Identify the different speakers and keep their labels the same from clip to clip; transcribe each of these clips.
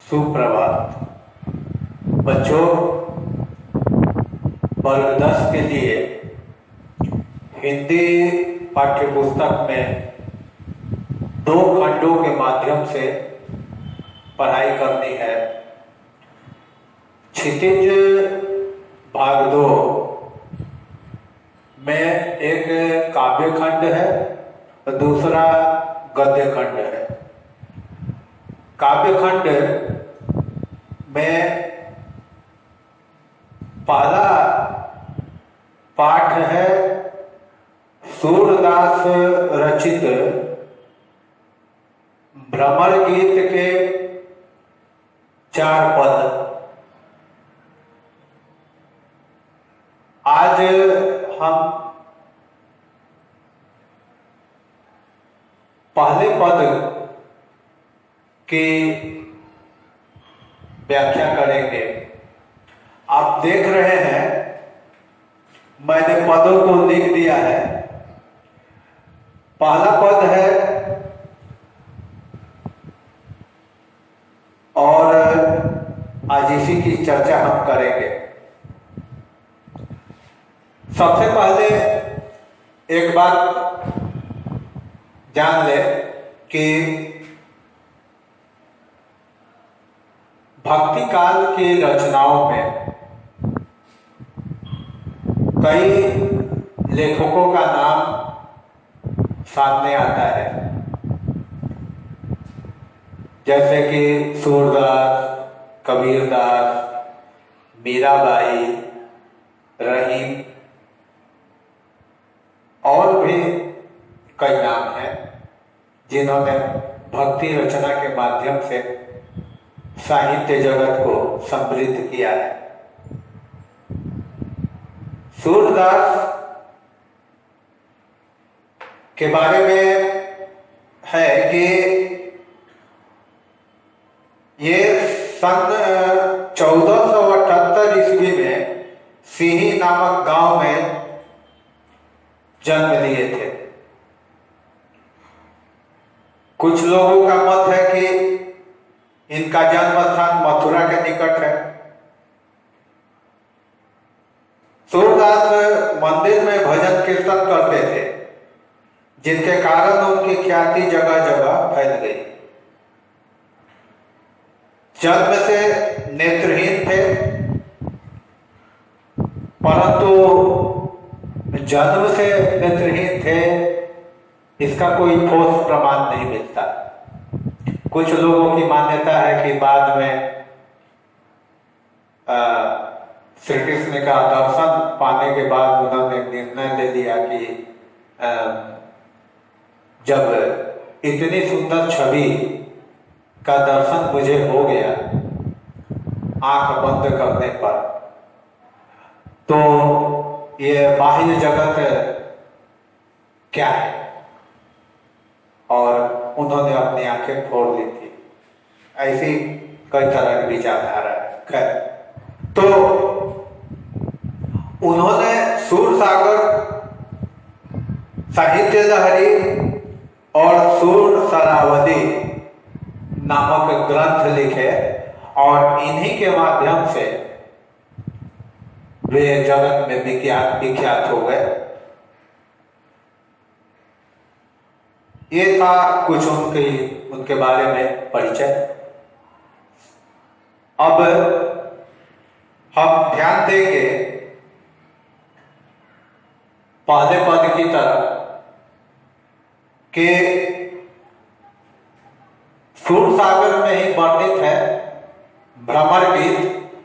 Speaker 1: सुप्रभात बच्चों। वर्ग 10 के लिए हिंदी पाठ्य पुस्तक में 2 खंडों के माध्यम से पढ़ाई करनी है। क्षितिज भाग 2 में एक काव्य खंड है और दूसरा गद्य खंड है। काव्य खंड में पहला पाठ है सूरदास रचित भ्रमर गीत के 4 पद। आज हम पहले पद की व्याख्या करेंगे। आप देख रहे हैं मैंने पदों को लिख दिया है। पहला पद है और आज इसी की चर्चा हम करेंगे। सबसे पहले एक बात जान ले कि भक्ति काल की रचनाओं में कई लेखकों का नाम सामने आता है, जैसे कि सूरदास, कबीरदास, मीराबाई, रहीम और भी कई नाम हैं जिन्होंने भक्ति रचना के माध्यम से साहित्य जगत को समृद्ध किया है। सूरदास के बारे में है कि ये सन 1478 ईस्वी में सिही नामक गांव में जन्म लिए थे। कुछ लोगों का मत है कि इनका जन्म स्थान मथुरा के निकट है। सूरदास मंदिर में भजन कीर्तन करते थे, जिनके कारण उनकी ख्याति जगह जगह फैल गई। जन्म से नेत्रहीन थे, परंतु जन्म से नेत्रहीन थे इसका कोई ठोस प्रमाण नहीं मिलता। कुछ लोगों की मान्यता है कि बाद में श्री कृष्ण का दर्शन पाने के बाद उन्होंने निर्णय ले लिया कि जब इतनी सुंदर छवि का दर्शन मुझे हो गया आंख बंद करने पर, तो ये बाह्य जगत क्या है, और उन्होंने अपनी आंखें फोड़ ली थी। ऐसी कई तरह की विचारधारा है। तो उन्होंने सूरसागर, साहित्य लहरी और सूर सरावली नामक ग्रंथ लिखे और इन्हीं के माध्यम से वे जगत में विख्यात हो गए। ये था कुछ उनके बारे में परिचय। अब हम ध्यान देंगे पहले पद की तरफ कि सूरसागर में ही वर्णित है भ्रमर गीत,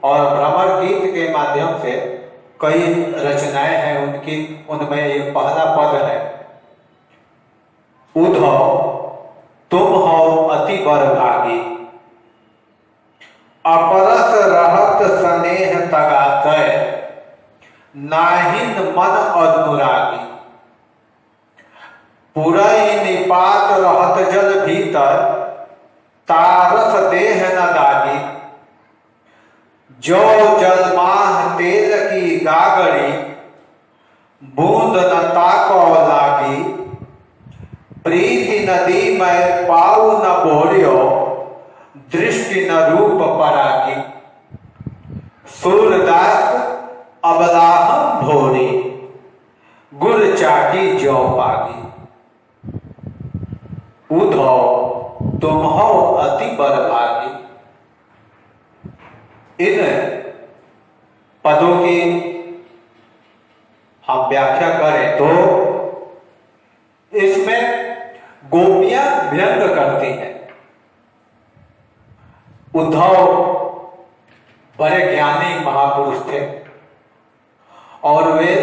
Speaker 1: और भ्रमर गीत के माध्यम से कई रचनाएं हैं उनकी। उनमें ये पहला पद है, उधो तुम हो अति बरभागी, अपरस रहत स्नेह तगातय, नाहिन मन अनुरागी, पुरई निपात रहत जल भीतर, तारस देह न दागी, जो जलमाह तेल की गागरी, बूंद न ताको लागी, प्रीति नदी में पाऊ न बोरियो, दृष्टि न रूप परागी, सूरदास अबलाहम भोरी, गुर चाटी जौ पागी। उधो तुम हो अति बरभागी। इन पदों की हम व्याख्या करें तो इसमें गोपियां व्यंग करती हैं। उद्धव बड़े ज्ञानी महापुरुष थे और वे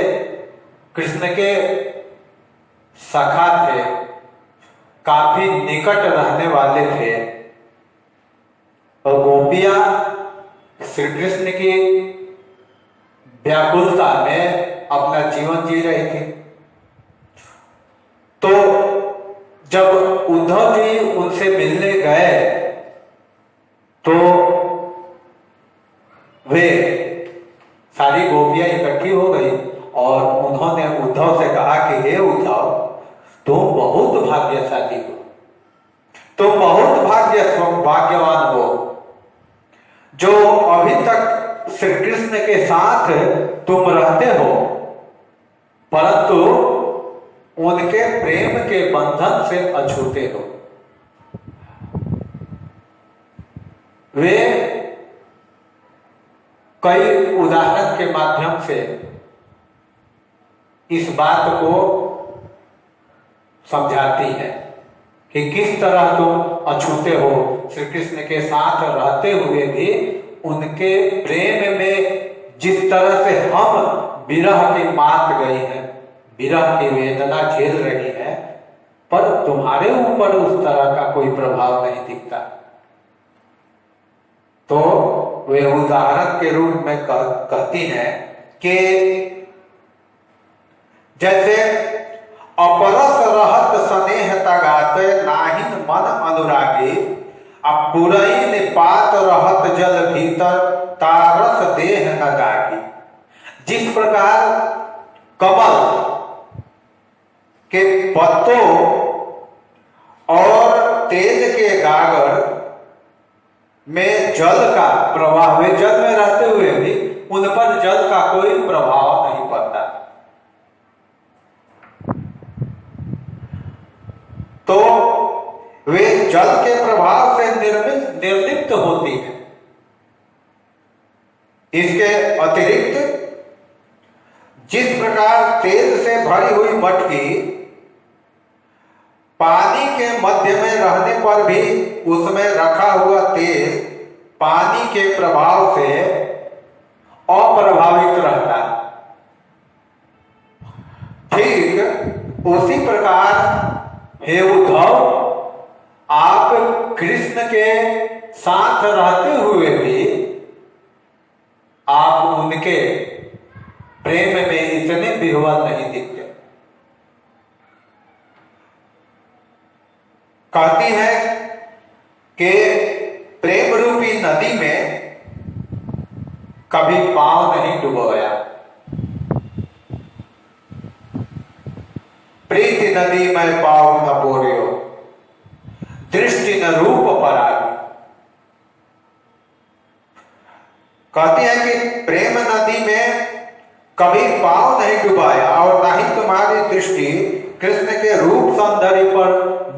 Speaker 1: कृष्ण के सखा थे, काफी निकट रहने वाले थे और गोपियां श्री कृष्ण की व्याकुलता में अपना जीवन जी रही थी। तो जब उद्धव जी उनसे मिलने गए तो वे सारी गोपियां इकट्ठी हो गई और उन्होंने उद्धव से कहा कि हे उद्धव, तुम बहुत भाग्यशाली हो, तुम बहुत भाग्यवान हो जो अभी तक श्री कृष्ण के साथ तुम रहते हो, परंतु उनके प्रेम के बंधन से अछूते हो। वे कई उदाहरण के माध्यम से इस बात को समझाती है कि किस तरह तुम अछूते हो, श्री कृष्ण के साथ रहते हुए भी उनके प्रेम में जिस तरह से हम विरह की मात गई हैं, विरह की वेदना झेल रही है, पर तुम्हारे ऊपर उस तरह का कोई प्रभाव नहीं दिखता। तो वे उदाहरण के रूप में कहती हैं कि जैसे अपरस रहत स्नेह तगाते नाहिन मन अनुरागी, अब पुरई निपात रहत जल भीतर तारस देह न गागी। जिस प्रकार कमल के पत्तों और तेल के गागर में जल का प्रवाह, वे जल में रहते हुए भी उन पर जल का कोई प्रभाव नहीं पड़ता, तो वे जल के प्रभाव से निर्लिप्त होती है। इसके अतिरिक्त जिस प्रकार तेल से भरी हुई मटकी पानी के मध्य में रहने पर भी उसमें रखा हुआ तेल पानी के प्रभाव से अप्रभावित रहता है, ठीक उसी प्रकार हे उद्धव, आप कृष्ण के साथ रहते हुए भी आप उनके प्रेम में इतने विह्वल नहीं दिखते। कहती है कि प्रेम रूपी नदी में कभी पांव नहीं डुबोया, प्रीति नदी में पांव न बोरियो, दृष्टि न रूप परागी। कहती है कि प्रेम नदी में कभी पांव नहीं डुबाया और ना ही तुम्हारी दृष्टि कृष्ण के रूप सौंदर्य पर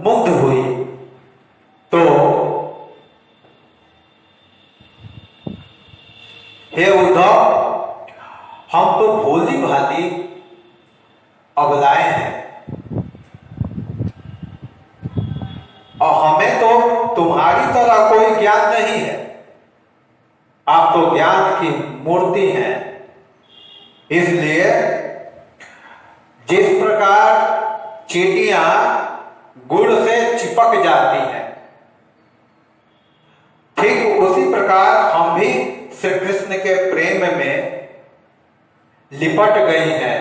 Speaker 1: मुग्ध हुई, तो हे उद्धव, हम तो भोली भाली अबलाएं हैं और हमें तो तुम्हारी तरह कोई ज्ञान नहीं है। आप तो ज्ञान की मूर्ति हैं, इसलिए जिस प्रकार चींटियां गुड़ से चिपक जाती हैं, ठीक उसी प्रकार हम भी श्री कृष्ण के प्रेम में लिपट गई हैं,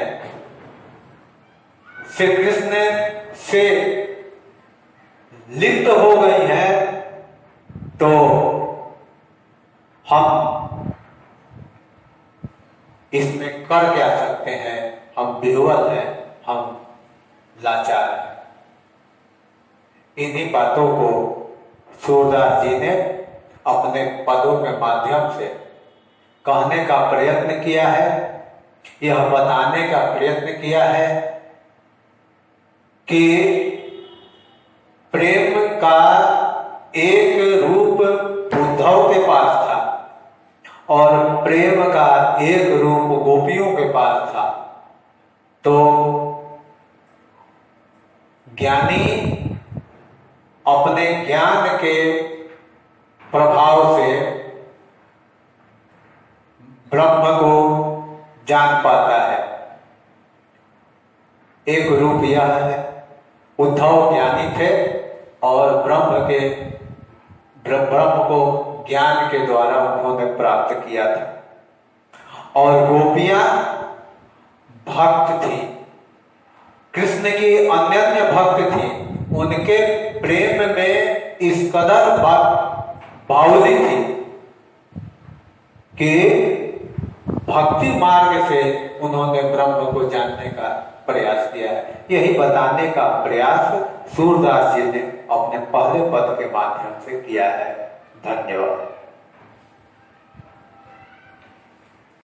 Speaker 1: श्री कृष्ण से लिप्त हो गई हैं। तो हम इसमें कर क्या सकते हैं? हम विह्वल हैं, हम लाचार हैं। इन्हीं बातों को सूरदास जी ने अपने पदों के माध्यम से कहने का प्रयत्न किया है, यह बताने का प्रयत्न किया है कि प्रेम का एक रूप उद्धव के पास था और प्रेम का एक रूप गोपियों के पास था। तो ज्ञानी अपने ज्ञान के प्रभाव से ब्रह्म को जान पाता है। एक रूप यह है, उद्धव ज्ञानी थे और ब्रह्म को ज्ञान के द्वारा उन्होंने प्राप्त किया था। और गोपियां भक्त थी, कृष्ण की अनन्य भक्त थी, उनके प्रेम में इस कदर बावली थी कि भक्ति मार्ग से उन्होंने ब्रह्म को जानने का प्रयास किया है। यही बताने का प्रयास सूरदास जी ने अपने पहले पद के माध्यम से किया है। धन्यवाद।